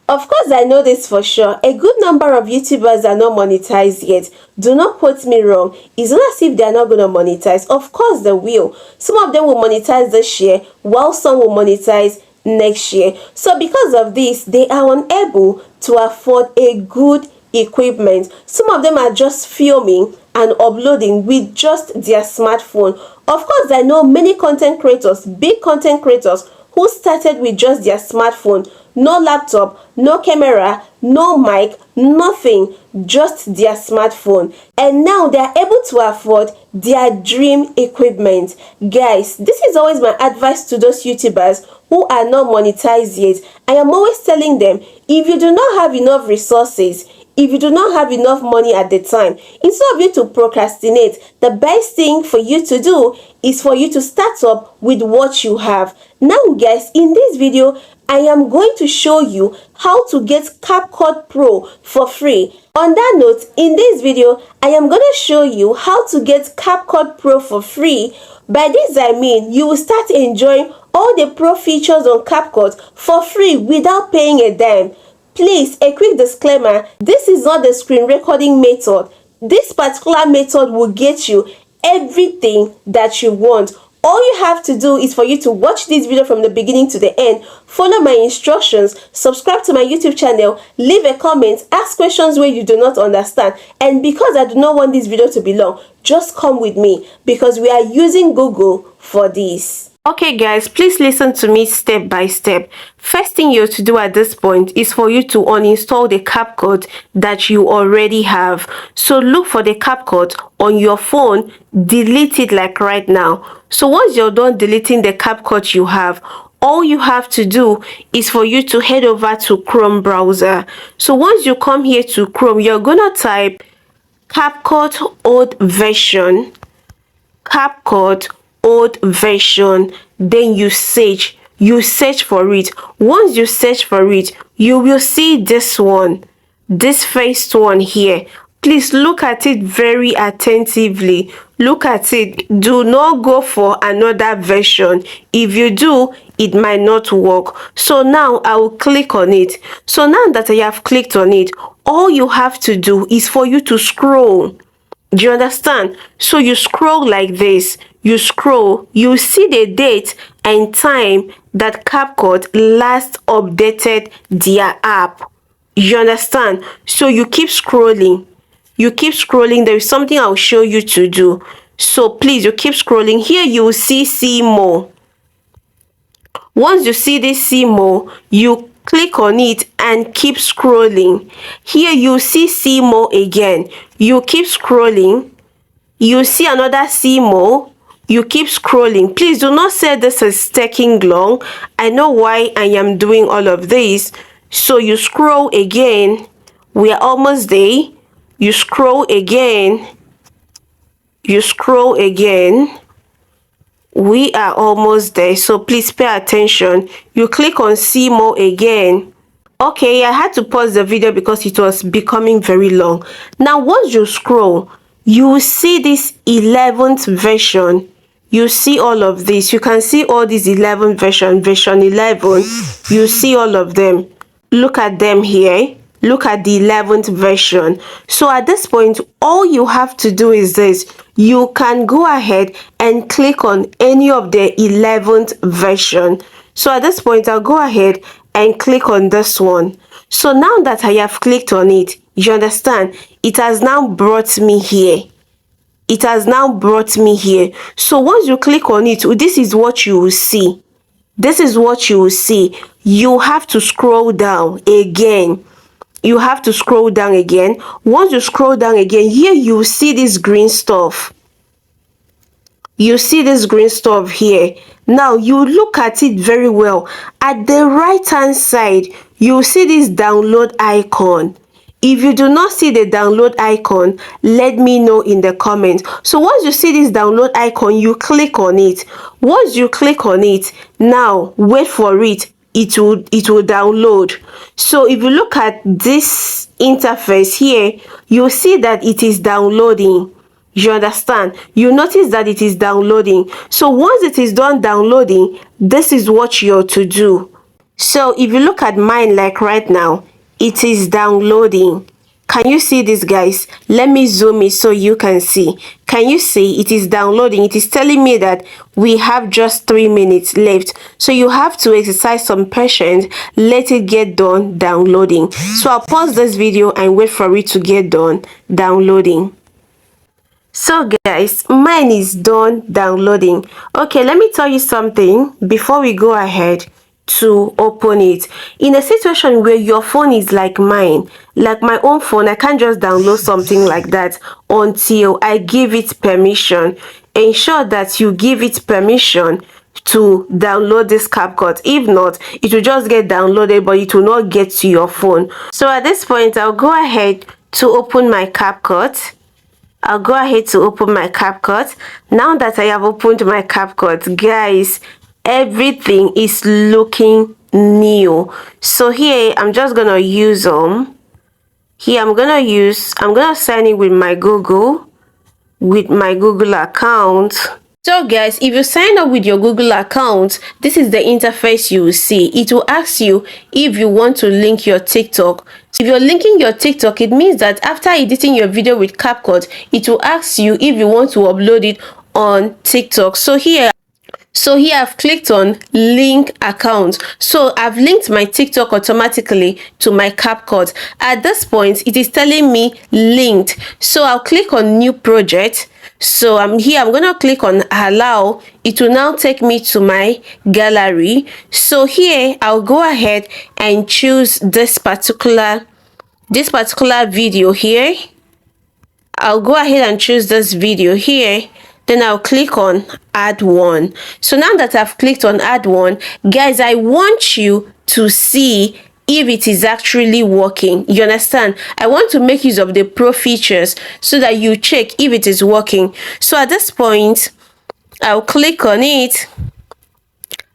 Of course, I know this for sure. A good number of YouTubers are not monetized yet. Do not quote me wrong. It's not as if they are not going to monetize. Of course, they will. Some of them will monetize this year, while some will monetize next year. So because of this, they are unable to afford a good equipment. Some of them are just filming and uploading with just their smartphone. Of course, I know many content creators, big content creators, who started with just their smartphone, no laptop, no camera, no mic, nothing, just their smartphone. And now they are able to afford their dream equipment. Guys, this is always my advice to those YouTubers who are not monetized yet. I am always telling them, if you do not have enough resources, if you do not have enough money at the time, instead of you to procrastinate, the best thing for you to do is for you to start up with what you have. Now guys, in this video, I am going to show you how to get CapCut Pro for free. On that note, in this video, I am going to show you how to get CapCut Pro for free. By this I mean, you will start enjoying all the pro features on CapCut for free without paying a dime. Please, a quick disclaimer, this is not the screen recording method. This particular method will get you everything that you want. All you have to do is for you to watch this video from the beginning to the end, follow my instructions, subscribe to my YouTube channel, leave a comment, ask questions where you do not understand. And because I do not want this video to be long, just come with me because we are using Google for this. Okay guys, please listen to me step by step. First thing you have to do at this point is for you to uninstall the CapCut that you already have. So look for the CapCut on your phone, delete it like right now. So once you're done deleting the CapCut you have, all you have to do is for you to head over to Chrome browser. So once you come here to Chrome, you're gonna type CapCut old version, CapCut old version, then you search for it. Once you search for it, you will see this one, this first one here. Please look at it very attentively. Look at it. Do not go for another version. If you do, it might not work. So now I will click on it. So now that I have clicked on it, all you have to do is for you to scroll. Do you understand? So you scroll like this. You scroll, you see the date and time that CapCut last updated their app. You understand? So you keep scrolling. You keep scrolling. There is something I'll show you to do. So please, you keep scrolling. Here you will see more. Once you see this see more, you click on it and keep scrolling. Here you see more again. You keep scrolling. You see another see more. You keep scrolling. Please do not say this is taking long. I know why I am doing all of this. So you scroll again. We are almost there. You scroll again. You scroll again. We are almost there. So please pay attention. You click on see more again. Okay, I had to pause the video because it was becoming very long. Now once you scroll, you will see this 11th version. You see all of this. You can see all these 11 version 11. You see all of them. Look at them here. Look at the 11th version. So at this point, all you have to do is this. You can go ahead and click on any of the 11th version. So at this point, I'll go ahead and click on this one. So now that I have clicked on it, you understand, it has now brought me here. It has now brought me here. So once you click on it, this is what you will see. This is what you will see. You have to scroll down again. You have to scroll down again. Once you scroll down again, here you will see this green stuff. You see this green stuff here. Now you look at it very well. At the right hand side, you see this download icon. If you do not see the download icon, let me know in the comments. So once you see this download icon, you click on it. Once you click on it, now wait for it. It will download. So if you look at this interface here, you'll see that it is downloading. You understand? You notice that it is downloading. So once it is done downloading, this is what you're to do. So if you look at mine, like right now, it is downloading. Can you see this, guys? Let me zoom it so you can see. Can you see it is downloading? It is telling me that we have just 3 minutes left. So you have to exercise some patience. Let it get done downloading. So I'll pause this video and wait for it to get done downloading. So guys, mine is done downloading. Okay, let me tell you something before we go ahead to open it. In a situation where your phone is like mine, like my own phone, I can't just download something like that until I give it permission. Ensure that you give it permission to download this CapCut. If not, it will just get downloaded but it will not get to your phone. So at this point, I'll go ahead to open my CapCut. I'll go ahead to open my CapCut. Now that I have opened my CapCut, guys, everything is looking new. So here I'm just gonna use here I'm gonna sign in with my Google account. So guys, if you sign up with your Google account, this is the interface you will see. It will ask you if you want to link your TikTok. If you're linking your TikTok, it means that after editing your video with CapCut, it will ask you if you want to upload it on TikTok. So here I've clicked on link account. So I've linked my TikTok automatically to my CapCut. At this point, it is telling me linked. So I'll click on new project. So I'm here, I'm gonna click on allow. It will now take me to my gallery. So here I'll go ahead and choose this particular video here. I'll go ahead and choose this video here. Then I'll click on add one. So now that I've clicked on add one, guys, I want you to see if it is actually working. You understand? I want to make use of the pro features so that you check if it is working. So at this point, I'll click on it.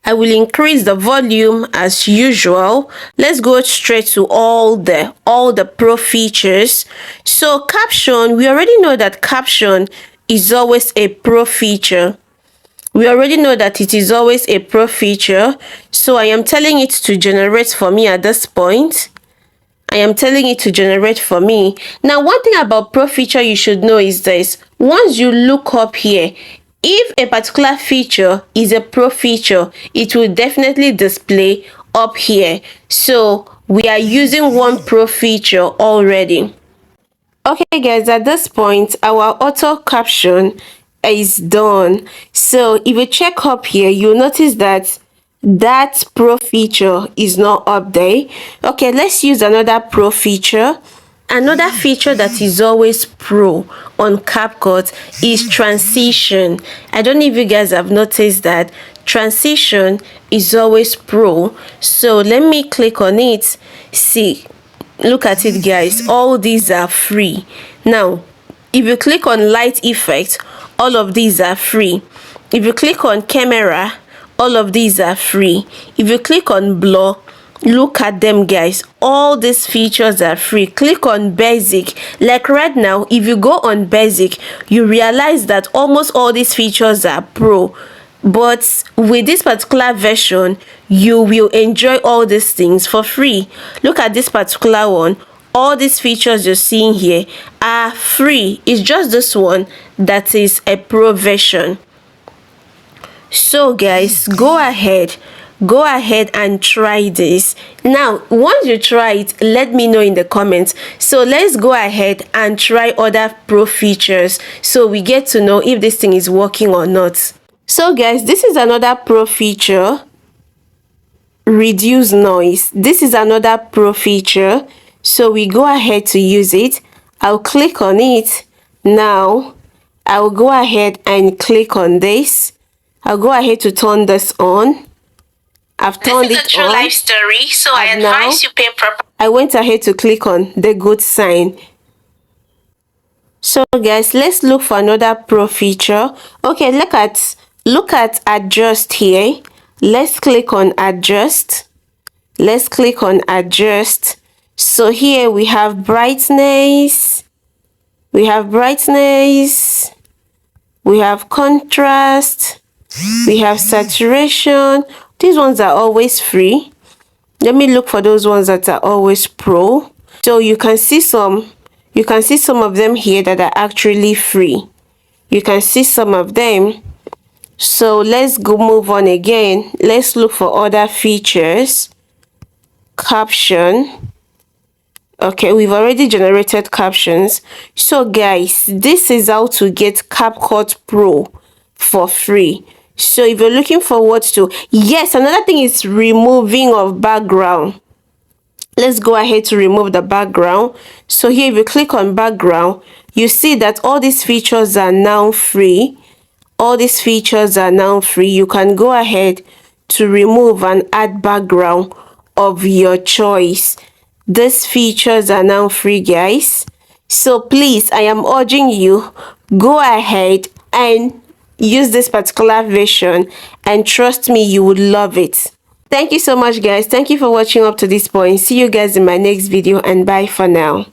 I will increase the volume as usual. Let's go straight to all the pro features. So caption, we already know that caption is always a pro feature. We already know that it is always a pro feature. So I am telling it to generate for me at this point. I am telling it to generate for me. Now, one thing about pro feature you should know is this. Once you look up here, if a particular feature is a pro feature, it will definitely display up here. So we are using one pro feature already. Okay guys, at this point our auto caption is done. So if you check up here, you'll notice that pro feature is not up there. Okay, let's use another pro feature. Another feature that is always pro on CapCut is transition. I don't know if you guys have noticed that transition is always pro. So let me click on it. See, look at it guys, all these are free. Now if you click on light effect, all of these are free. If you click on camera, all of these are free. If you click on blur, look at them guys, all these features are free. Click on basic. Like right now, if you go on basic, you realize that almost all these features are pro. But with this particular version, you will enjoy all these things for free. Look at this particular one. All these features you're seeing here are free. It's just this one that is a pro version. So guys, go ahead and try this. Now once you try it, let me know in the comments. So let's go ahead and try other pro features so we get to know if this thing is working or not. So guys, this is another pro feature, reduce noise. This is another pro feature, so we go ahead to use it. I'll click on it. Now I'll go ahead and click on this. I'll go ahead to turn this on. I've turned it on. This is a true life story, so I advise you pay proper. I went ahead to click on the good sign. So guys, let's look for another pro feature. Okay, look at adjust here. Let's click on adjust. Let's click on adjust. So here we have brightness, we have contrast, we have saturation. These ones are always free. Let me look for those ones that are always pro. So you can see some of them here that are actually free. You can see some of them. So let's go move on again. Let's look for other features. Caption. Okay, we've already generated captions. So guys, this is how to get CapCut Pro for free. So if you're looking forward to, yes, another thing is removing of background. Let's go ahead to remove the background. So here, if you click on background, you see that all these features are now free. All these features are now free. You can go ahead to remove and add background of your choice. These features are now free, guys. So please, I am urging you, go ahead and use this particular version, and trust me, you would love it. Thank you so much, guys. Thank you for watching up to this point. See you guys in my next video, and bye for now.